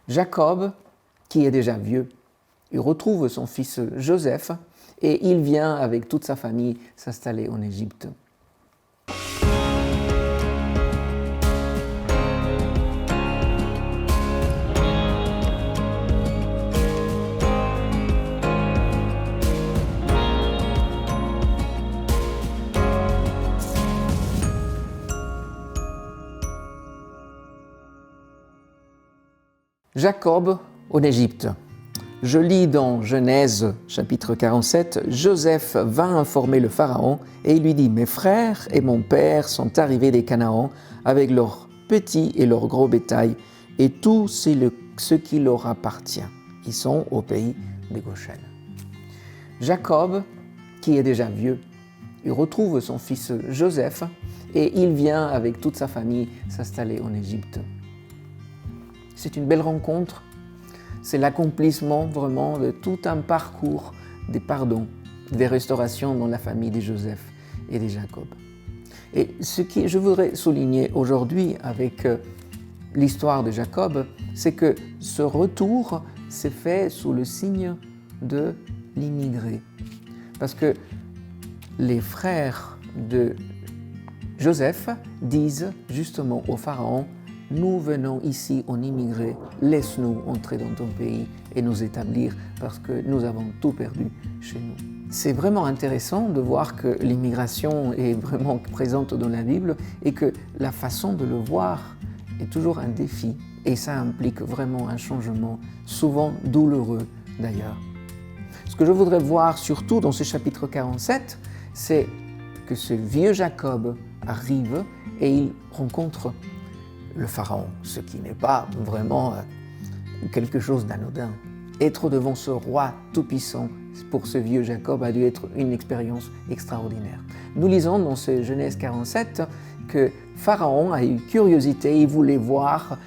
Jacob, qui est déjà vieux, il retrouve son fils Joseph et il vient avec toute sa famille s'installer en Égypte. Jacob en Égypte. Je lis dans Genèse chapitre 47, Joseph vint informer le Pharaon et il lui dit « Mes frères et mon père sont arrivés des Canaan avec leurs petits et leurs gros bétail et tout ce qui leur appartient. Ils sont au pays de Goshen. » Jacob, qui est déjà vieux, il retrouve son fils Joseph et il vient avec toute sa famille s'installer en Égypte. C'est une belle rencontre, c'est l'accomplissement vraiment de tout un parcours des pardons, des restaurations dans la famille de Joseph et de Jacob. Et ce que je voudrais souligner aujourd'hui avec l'histoire de Jacob, c'est que ce retour s'est fait sous le signe de l'immigré. Parce que les frères de Joseph disent justement au Pharaon, nous venons ici en immigré, laisse-nous entrer dans ton pays et nous établir parce que nous avons tout perdu chez nous. C'est vraiment intéressant de voir que l'immigration est vraiment présente dans la Bible et que la façon de le voir est toujours un défi et ça implique vraiment un changement, souvent douloureux d'ailleurs. Ce que je voudrais voir surtout dans ce chapitre 47, c'est que ce vieux Jacob arrive et il rencontre le Pharaon, ce qui n'est pas vraiment quelque chose d'anodin. Être devant ce roi tout-puissant, pour ce vieux Jacob, a dû être une expérience extraordinaire. Nous lisons dans ce Genèse 47 que Pharaon a eu curiosité, il voulait voir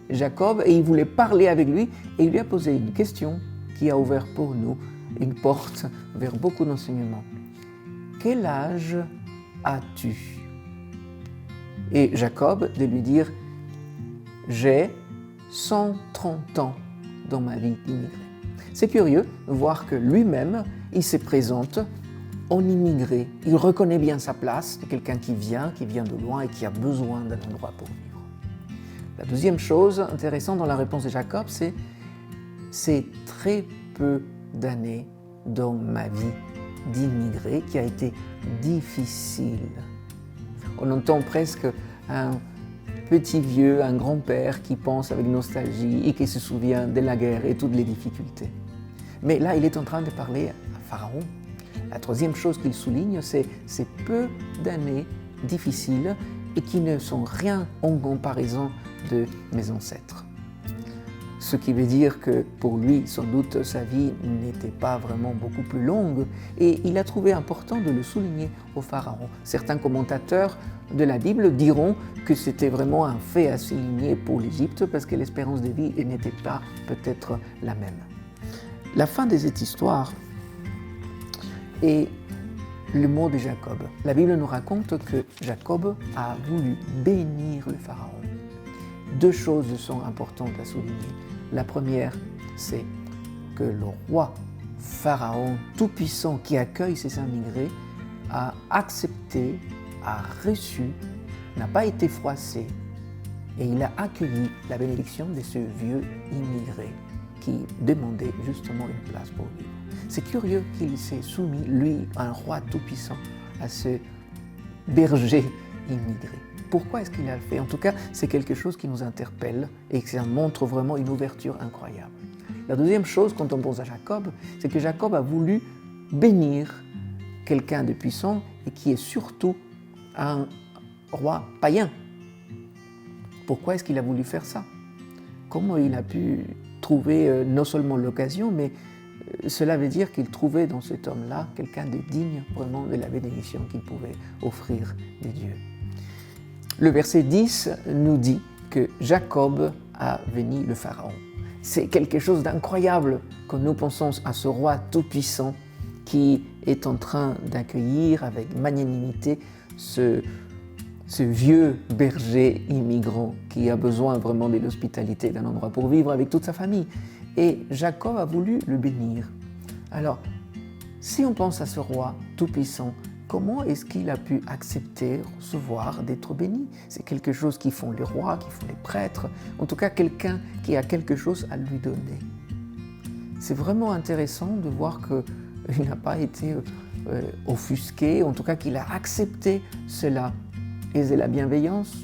Jacob et il voulait parler avec lui et il lui a posé une question qui a ouvert pour nous une porte vers beaucoup d'enseignements. Quel âge as-tu? Et Jacob de lui dire j'ai 130 ans dans ma vie d'immigré. C'est curieux de voir que lui-même, il se présente en immigré. Il reconnaît bien sa place de quelqu'un qui vient de loin et qui a besoin d'un endroit pour vivre. La deuxième chose intéressante dans la réponse de Jacob, c'est très peu d'années dans ma vie d'immigré qui a été difficile. On entend presque un petit vieux, un grand-père qui pense avec nostalgie et qui se souvient de la guerre et toutes les difficultés. Mais là, il est en train de parler à Pharaon. La troisième chose qu'il souligne, c'est ces peu d'années difficiles et qui ne sont rien en comparaison de mes ancêtres. Ce qui veut dire que pour lui, sans doute, sa vie n'était pas vraiment beaucoup plus longue et il a trouvé important de le souligner au Pharaon. Certains commentateurs de la Bible diront que c'était vraiment un fait à souligner pour l'Égypte parce que l'espérance de vie n'était pas peut-être la même. La fin de cette histoire est le mot de Jacob. La Bible nous raconte que Jacob a voulu bénir le Pharaon. Deux choses sont importantes à souligner. La première, c'est que le roi Pharaon tout-puissant qui accueille ses immigrés a accepté, a reçu, n'a pas été froissé et il a accueilli la bénédiction de ce vieux immigré qui demandait justement une place pour vivre. C'est curieux qu'il s'est soumis, lui, un roi tout-puissant, à ce berger immigré. Pourquoi est-ce qu'il a fait? En tout cas, c'est quelque chose qui nous interpelle et qui montre vraiment une ouverture incroyable. La deuxième chose, quand on pense à Jacob, c'est que Jacob a voulu bénir quelqu'un de puissant et qui est surtout un roi païen. Pourquoi est-ce qu'il a voulu faire ça? Comment il a pu trouver non seulement l'occasion, mais cela veut dire qu'il trouvait dans cet homme-là quelqu'un de digne vraiment de la bénédiction qu'il pouvait offrir de Dieu. Le verset 10 nous dit que Jacob a béni le Pharaon. C'est quelque chose d'incroyable quand nous pensons à ce roi tout-puissant qui est en train d'accueillir avec magnanimité ce ce vieux berger immigrant qui a besoin vraiment de l'hospitalité, d'un endroit pour vivre avec toute sa famille. Et Jacob a voulu le bénir. Alors, si on pense à ce roi tout-puissant, comment est-ce qu'il a pu accepter, recevoir, d'être béni? C'est quelque chose qui font les rois, qui font les prêtres, en tout cas quelqu'un qui a quelque chose à lui donner. C'est vraiment intéressant de voir qu'il n'a pas été offusqué, en tout cas qu'il a accepté cela. Et c'est la bienveillance,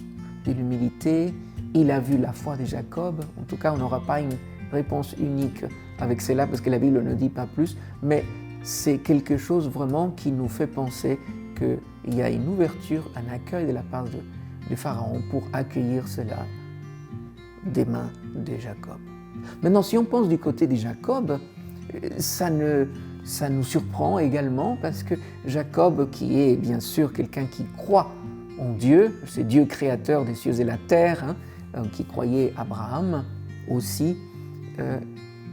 de l'humilité, il a vu la foi de Jacob, en tout cas on n'aura pas une réponse unique avec cela parce que la Bible ne dit pas plus, mais c'est quelque chose vraiment qui nous fait penser qu'il y a une ouverture, un accueil de la part de Pharaon pour accueillir cela des mains de Jacob. Maintenant, si on pense du côté de Jacob, ça nous surprend également parce que Jacob, qui est bien sûr quelqu'un qui croit en Dieu, c'est Dieu créateur des cieux et la terre, qui croyait Abraham aussi,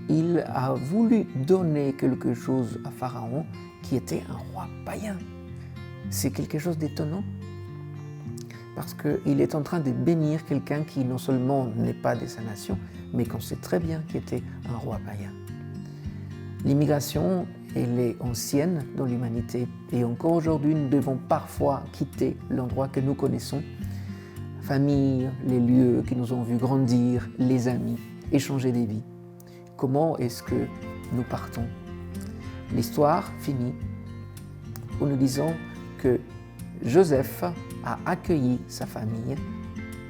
il a voulu donner quelque chose à Pharaon qui était un roi païen. C'est quelque chose d'étonnant parce qu'il est en train de bénir quelqu'un qui non seulement n'est pas de sa nation, mais qu'on sait très bien qu'il était un roi païen. L'immigration, elle est ancienne dans l'humanité et encore aujourd'hui, nous devons parfois quitter l'endroit que nous connaissons, la famille, les lieux qui nous ont vus grandir, les amis, échanger des vies. Comment est-ce que nous partons? L'histoire finit en nous disant que Joseph a accueilli sa famille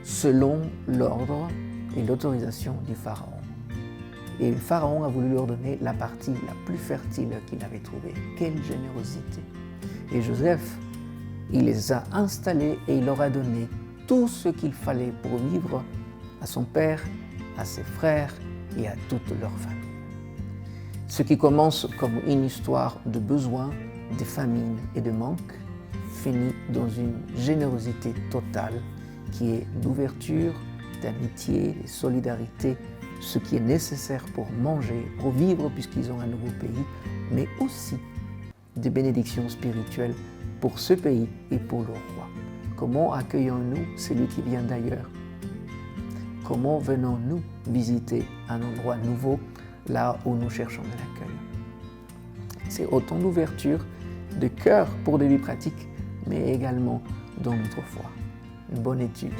selon l'ordre et l'autorisation du Pharaon. Et le Pharaon a voulu leur donner la partie la plus fertile qu'il avait trouvée. Quelle générosité! Et Joseph, il les a installés et il leur a donné tout ce qu'il fallait pour vivre à son père, à ses frères et à toute leur famille. Ce qui commence comme une histoire de besoin, de famine et de manque, finit dans une générosité totale qui est d'ouverture, d'amitié, de solidarité, ce qui est nécessaire pour manger, pour vivre puisqu'ils ont un nouveau pays, mais aussi des bénédictions spirituelles pour ce pays et pour le roi. Comment accueillons-nous celui qui vient d'ailleurs? Comment venons-nous visiter un endroit nouveau là où nous cherchons de l'accueil? C'est autant d'ouverture, de cœur pour des vies pratiques, mais également dans notre foi. Une bonne étude.